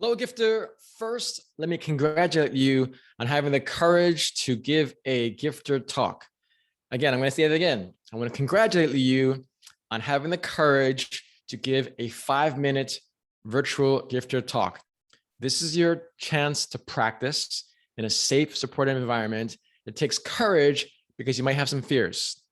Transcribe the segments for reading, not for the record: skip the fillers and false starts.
Hello, Gifter. First, let me congratulate you on having the courage to give a Gifter talk. Again, I'm going to say it again. I want to congratulate you on having the courage to give a 5-minute virtual Gifter talk. This is your chance to practice in a safe, supportive environment. It takes courage because you might have some fears.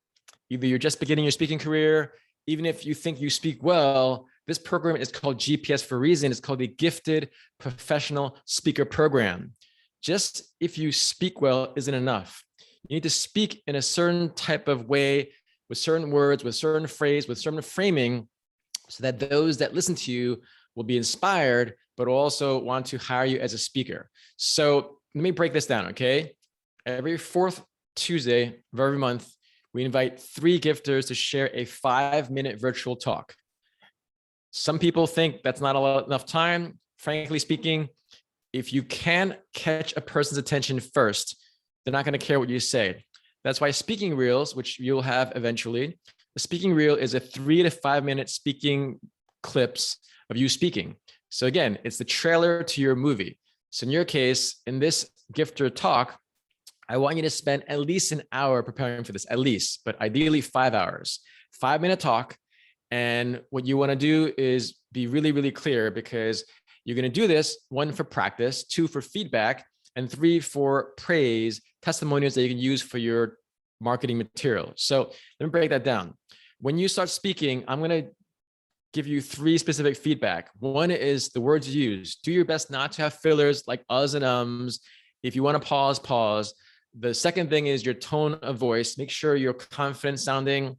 Either you're just beginning your speaking career, even if you think you speak well. This program is called GPS for a reason. It's called the Gifted Professional Speaker Program. Just if you speak well isn't enough. You need to speak in a certain type of way, with certain words, with certain phrase, with certain framing, so that those that listen to you will be inspired, but also want to hire you as a speaker. So let me break this down, okay? Every fourth Tuesday of every month, we invite 3 gifters to share a 5-minute virtual talk. Some people think that's not enough time. Frankly speaking, if you can catch a person's attention first, they're not going to care what you say. That's why speaking reels, which you'll have eventually, the speaking reel is a 3 to 5 minute speaking clips of you speaking. So again, it's the trailer to your movie. So in your case, in this Gifter talk, I want you to spend at least an hour preparing for this, at least, but ideally 5 hours, 5-minute talk. And what you want to do is be really, really clear, because you're going to do this, 1 for practice, 2 for feedback, and 3 for praise, testimonials that you can use for your marketing material. So let me break that down. When you start speaking, I'm going to give you 3 specific feedback. 1 is the words you use. Do your best not to have fillers like uhs and ums. If you want to pause, pause. The second thing is your tone of voice. Make sure you're confident sounding,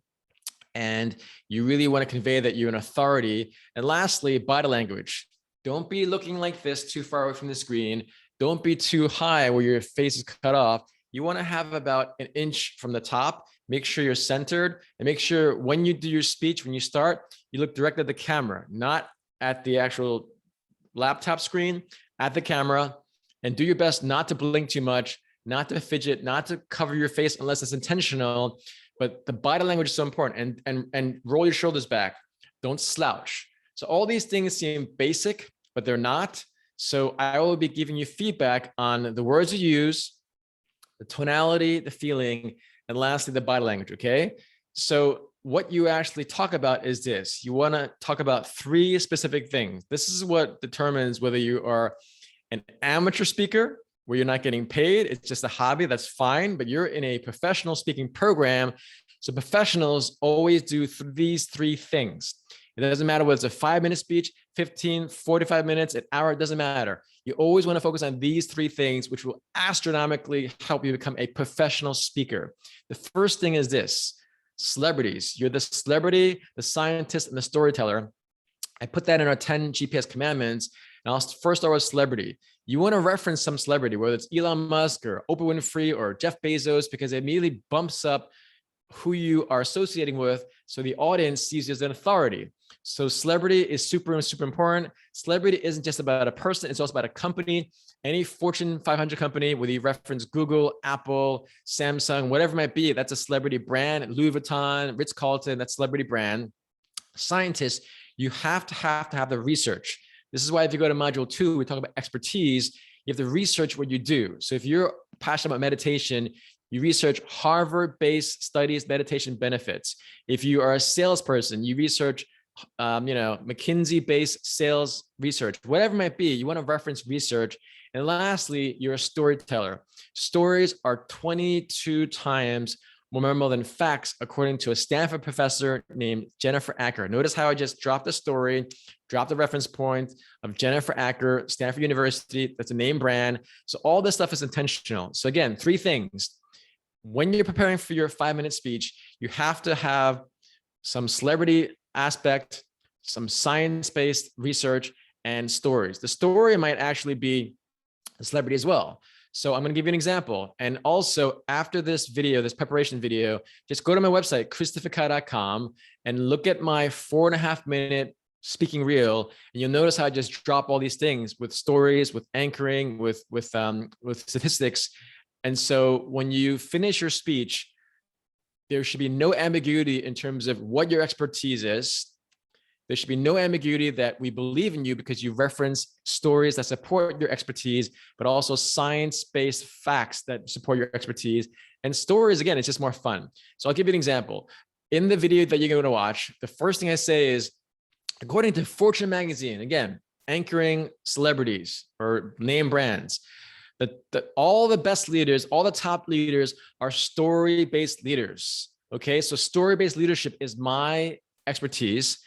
and you really want to convey that you're an authority. And lastly, body language. Don't be looking like this too far away from the screen. Don't be too high where your face is cut off. You want to have about an inch from the top. Make sure you're centered, and make sure when you do your speech, when you start, you look directly at the camera, not at the actual laptop screen, at the camera, and do your best not to blink too much, not to fidget, not to cover your face unless it's intentional. But the body language is so important, and roll your shoulders back. Don't slouch. So all these things seem basic, but they're not. So I will be giving you feedback on the words you use, the tonality, the feeling, and lastly, the body language, okay? So what you actually talk about is this. You want to talk about 3 specific things. This is what determines whether you are an amateur speaker, where you're not getting paid, it's just a hobby, that's fine, but you're in a professional speaking program. So professionals always do these 3 things. It doesn't matter whether it's a 5-minute speech, 15, 45 minutes, an hour, it doesn't matter. You always want to focus on these 3 things, which will astronomically help you become a professional speaker. The first thing is this: celebrities. You're the celebrity, the scientist, and the storyteller. I put that in our 10 GPS commandments. And I'll first start with celebrity. You want to reference some celebrity, whether it's Elon Musk or Oprah Winfrey or Jeff Bezos, because it immediately bumps up who you are associating with, so the audience sees you as an authority. So celebrity is super important. Celebrity isn't just about a person, it's also about a company. Any Fortune 500 company, whether you reference Google, Apple, Samsung, whatever it might be, that's a celebrity brand. Louis Vuitton, Ritz-Carlton, that's celebrity brand. Scientists, you have to have the research. This is why if you go to module 2, we talk about expertise. You have to research what you do. So if you're passionate about meditation, you research Harvard-based studies, meditation benefits. If you are a salesperson, you research, McKinsey-based sales research, whatever it might be, you want to reference research. And lastly, you're a storyteller. Stories are 22 times more memorable than facts, according to a Stanford professor named Jennifer Acker. Notice how I just dropped the story, dropped the reference point of Jennifer Acker, Stanford University. That's a name brand. So all this stuff is intentional. So again, 3 things. When you're preparing for your 5-minute speech, you have to have some celebrity aspect, some science-based research, and stories. The story might actually be a celebrity as well. So I'm going to give you an example. And also after this video, this preparation video, just go to my website, christopherkai.com, and look at my 4.5-minute speaking reel. And you'll notice how I just drop all these things with stories, with anchoring, with statistics. And so when you finish your speech, there should be no ambiguity in terms of what your expertise is. There should be no ambiguity that we believe in you because you reference stories that support your expertise, but also science-based facts that support your expertise. And stories, again, it's just more fun. So I'll give you an example. In the video that you're going to watch, the first thing I say is, according to Fortune magazine, again, anchoring celebrities or name brands, all the best leaders, all the top leaders are story-based leaders. Okay, so story-based leadership is my expertise.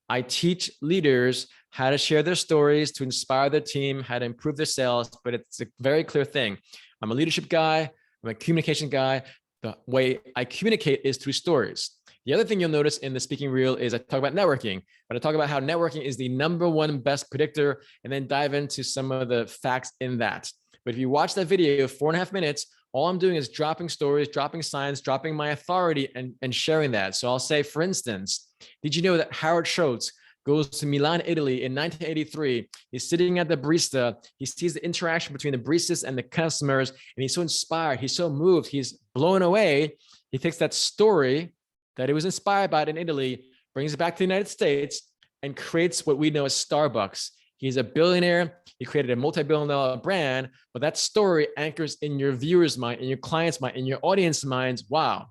I teach leaders how to share their stories, to inspire their team, how to improve their sales, but it's a very clear thing. I'm a leadership guy, I'm a communication guy. The way I communicate is through stories. The other thing you'll notice in the speaking reel is I talk about networking, but I talk about how networking is the #1 best predictor, and then dive into some of the facts in that. But if you watch that video, 4.5 minutes, all I'm doing is dropping stories, dropping science, dropping my authority, and sharing that. So I'll say, for instance, did you know that Howard Schultz goes to Milan, Italy in 1983? He's sitting at the barista. He sees the interaction between the baristas and the customers, and he's so inspired. He's so moved. He's blown away. He takes that story that he was inspired by in Italy, brings it back to the United States, and creates what we know as Starbucks. He's a billionaire. He created a multi-billion-dollar brand, but that story anchors in your viewer's mind, in your client's mind, in your audience minds. Wow,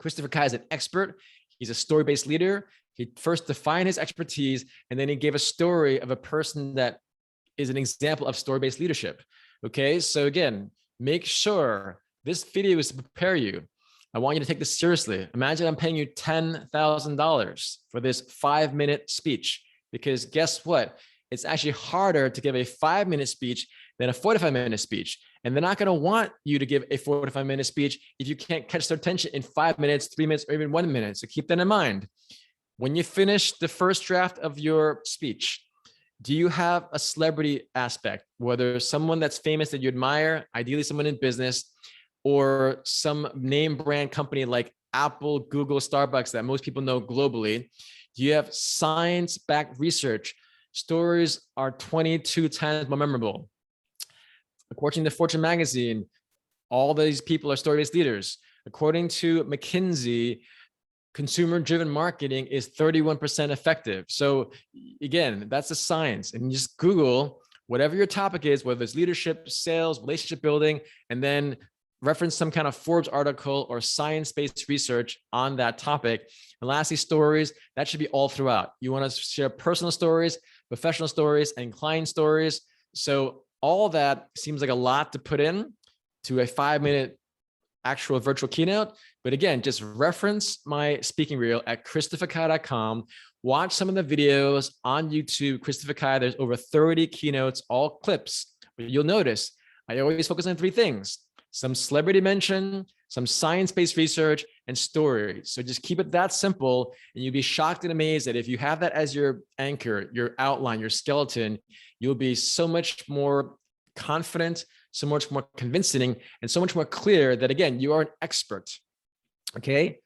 Christopher Kai is an expert. He's a story-based leader. He first defined his expertise, and then he gave a story of a person that is an example of story-based leadership. Okay, so again, make sure this video is to prepare you. I want you to take this seriously. Imagine I'm paying you $10,000 for this 5-minute speech, because guess what? It's actually harder to give a 5-minute speech than a 45-minute speech. And they're not going to want you to give a 45-minute speech if you can't catch their attention in 5 minutes, 3 minutes, or even 1 minute. So keep that in mind. When you finish the first draft of your speech, do you have a celebrity aspect, whether someone that's famous that you admire, ideally someone in business, or some name brand company like Apple, Google, Starbucks that most people know globally? Do you have science-backed research? Stories are 22 times more memorable. According to Fortune magazine, all these people are story-based leaders. According to McKinsey, consumer-driven marketing is 31% effective. So again, that's the science. And you just Google whatever your topic is, whether it's leadership, sales, relationship building, and then reference some kind of Forbes article or science-based research on that topic. And lastly, stories, that should be all throughout. You want to share personal stories, professional stories, and client stories. So all that seems like a lot to put in to a 5-minute actual virtual keynote. But again, just reference my speaking reel at christopherkai.com. Watch some of the videos on YouTube, Christopher Kai. There's over 30 keynotes, all clips. But you'll notice I always focus on 3 things: some celebrity mention, some science-based research, and stories. So just keep it that simple, and you'll be shocked and amazed that if you have that as your anchor, your outline, your skeleton, you'll be so much more confident, so much more convincing, and so much more clear that, again, you are an expert. Okay?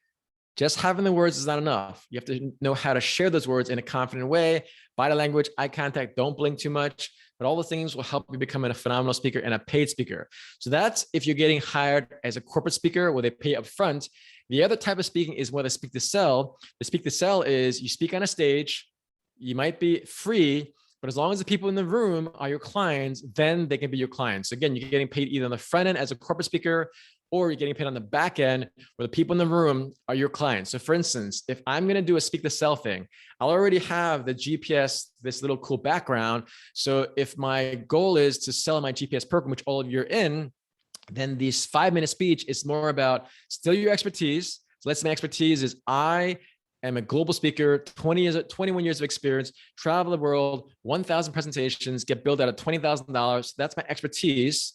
Just having the words is not enough. You have to know how to share those words in a confident way, body language, eye contact, don't blink too much. But all the things will help you become a phenomenal speaker and a paid speaker. So that's if you're getting hired as a corporate speaker where they pay up front. The other type of speaking is where they speak to sell. The speak to sell is you speak on a stage, you might be free, but as long as the people in the room are your clients, then they can be your clients. So again, you're getting paid either on the front end as a corporate speaker, or you're getting paid on the back end where the people in the room are your clients. So for instance, if I'm going to do a speak to sell thing, I'll already have the GPS, this little cool background. So if my goal is to sell my GPS program, which all of you are in, then this 5-minute speech is more about still your expertise. So let's say my expertise is I am a global speaker, 21 years of experience, travel the world, 1,000 presentations, get billed out of $20,000. That's my expertise,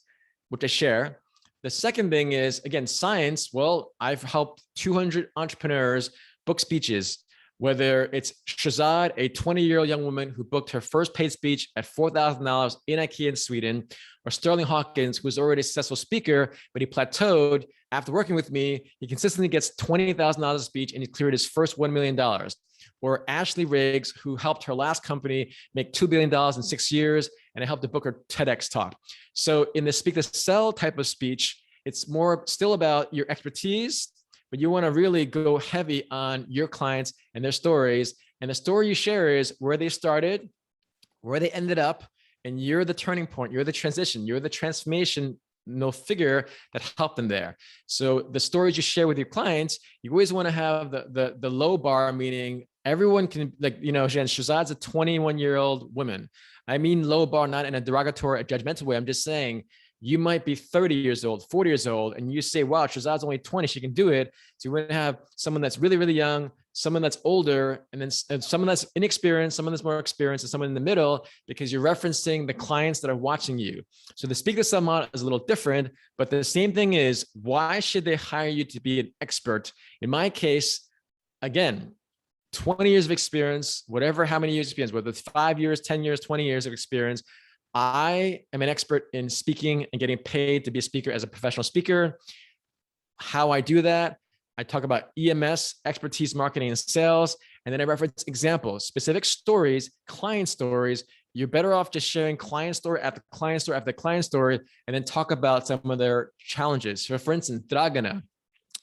which I share. The second thing is, again, science. Well, I've helped 200 entrepreneurs book speeches, whether it's Shazad, a 20-year-old young woman who booked her first paid speech at $4,000 in IKEA in Sweden, or Sterling Hawkins, who's already a successful speaker, but he plateaued. After working with me, he consistently gets $20,000 a speech, and he cleared his first $1 million. Or Ashley Riggs, who helped her last company make $2 billion in 6 years, and I helped to book her TEDx talk. So in the speak to sell type of speech, it's more still about your expertise, but you want to really go heavy on your clients and their stories. And the story you share is where they started, where they ended up, and you're the turning point, you're the transition, you're the transformation figure that helped them there. So the stories you share with your clients, you always want to have the low bar, meaning everyone can, like, Jen, Shahzad's a 21-year-old woman. I mean low bar, not in a derogatory, a judgmental way. I'm just saying you might be 30 years old, 40 years old, and you say, wow, Shahzad's only 20, she can do it. So you want to have someone that's really, really young, someone that's older, and then someone that's inexperienced, someone that's more experienced, and someone in the middle, because you're referencing the clients that are watching you. So the speak to sell model is a little different, but the same thing is, why should they hire you to be an expert? In my case, again, 20 years of experience, whatever, how many years of experience, whether it's 5 years, 10 years, 20 years of experience, I am an expert in speaking and getting paid to be a speaker as a professional speaker. How I do that, I talk about EMS, expertise, marketing, and sales, and then I reference examples, specific stories, client stories. You're better off just sharing client story after client story after client story, and then talk about some of their challenges. So for instance, Dragana,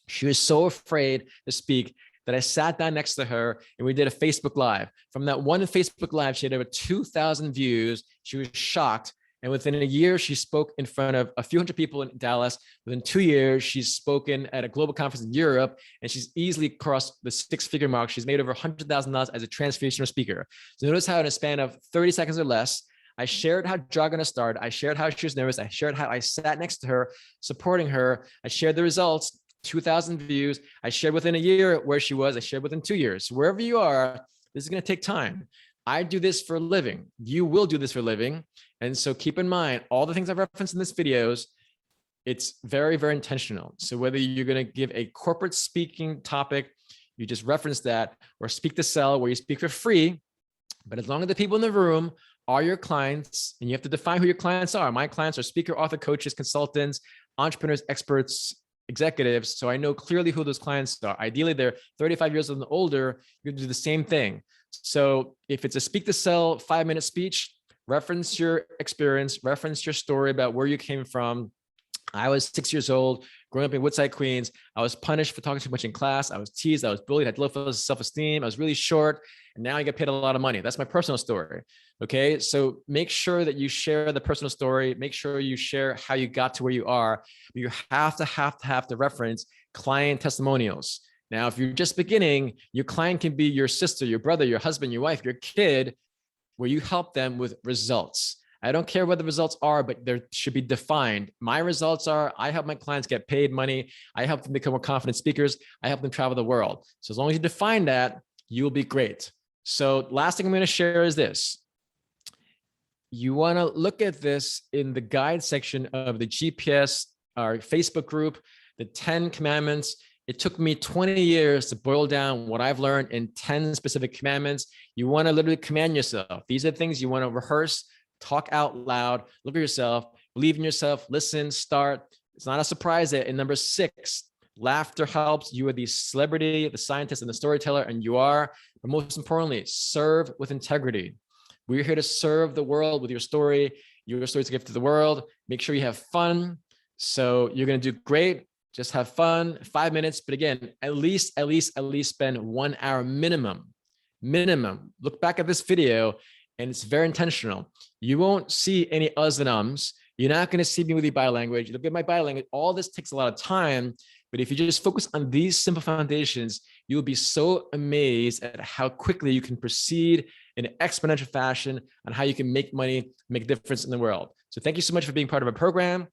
she was so afraid to speak that I sat down next to her and we did a Facebook Live. From that one Facebook Live, she had over 2,000 views. She was shocked. And within a year, she spoke in front of a few hundred people in Dallas. Within 2 years, she's spoken at a global conference in Europe, and she's easily crossed the six-figure mark. She's made over $100,000 as a transformational speaker. So notice how in a span of 30 seconds or less, I shared how Dragana started. I shared how she was nervous. I shared how I sat next to her, supporting her. I shared the results. 2,000 views. I shared within a year where she was. I shared within 2 years. Wherever you are, this is going to take time. I do this for a living. You will do this for a living. And so keep in mind, all the things I've referenced in this videos, it's very, very intentional. So whether you're going to give a corporate speaking topic, you just reference that, or speak to sell where you speak for free. But as long as the people in the room are your clients, and you have to define who your clients are. My clients are speaker, author, coaches, consultants, entrepreneurs, experts, executives. So I know clearly who those clients are. Ideally, they're 35 years old and older. You can do the same thing. So if it's a speak to sell 5-minute speech, reference your experience, reference your story about where you came from. I was 6 years old, growing up in Woodside, Queens. I was punished for talking too much in class. I was teased. I was bullied. I had low self-esteem. I was really short. And now I get paid a lot of money. That's my personal story. Okay. So make sure that you share the personal story. Make sure you share how you got to where you are. You have to reference client testimonials. Now, if you're just beginning, your client can be your sister, your brother, your husband, your wife, your kid, where you help them with results. I don't care what the results are, but they should be defined. My results are, I help my clients get paid money. I help them become more confident speakers. I help them travel the world. So as long as you define that, you will be great. So last thing I'm going to share is this. You want to look at this in the guide section of the GPS, our Facebook group, the 10 commandments. It took me 20 years to boil down what I've learned in 10 specific commandments. You want to literally command yourself. These are things you want to rehearse, talk out loud, look at yourself, believe in yourself, listen, start. It's not a surprise that in number 6, laughter helps. You are the celebrity, the scientist, and the storyteller, and you are. But most importantly, serve with integrity. We're here to serve the world with your story. Your story is a gift to the world. Make sure you have fun. So you're going to do great. Just have fun, 5 minutes. But again, at least spend 1 hour minimum. Look back at this video, and it's very intentional. You won't see any uhs and ums. You're not going to see me with the body language. You look at my body language. All this takes a lot of time. But if you just focus on these simple foundations, you'll be so amazed at how quickly you can proceed in an exponential fashion on how you can make money, make a difference in the world. So thank you so much for being part of our program.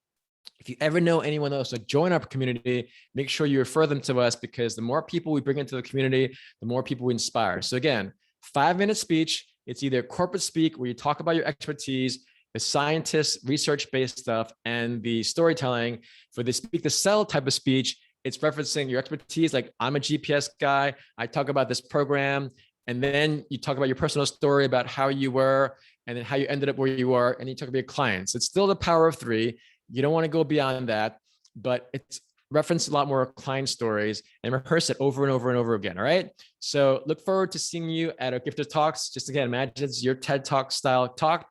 If you ever know anyone else to join our community, make sure you refer them to us, because the more people we bring into the community, the more people we inspire. So again, 5-minute speech. It's either corporate speak, where you talk about your expertise, the scientist, research-based stuff, and the storytelling. For the speak to sell type of speech, it's referencing your expertise. Like, I'm a GPS guy. I talk about this program. And then you talk about your personal story about how you were, and then how you ended up where you are. And you talk about your clients. It's still the power of 3. You don't want to go beyond that, but it's reference a lot more client stories and rehearse it over and over and over again. All right. So look forward to seeing you at our Gifted Talks. Just again, imagine it's your TED Talk style talk,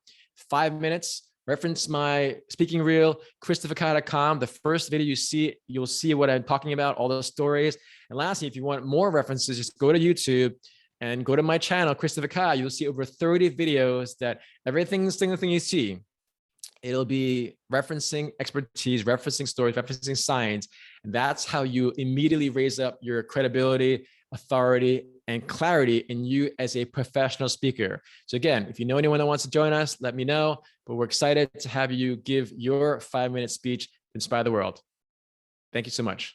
5 minutes. Reference my speaking reel, christopherkai.com. The first video you see, you'll see what I'm talking about, all those stories. And lastly, if you want more references, just go to YouTube and go to my channel, Christopher Kai. You'll see over 30 videos that single thing you see, it'll be referencing expertise, referencing stories, referencing science. And that's how you immediately raise up your credibility, authority, and clarity in you as a professional speaker. So again, if you know anyone that wants to join us, let me know. But we're excited to have you give your 5-minute speech to inspire the world. Thank you so much.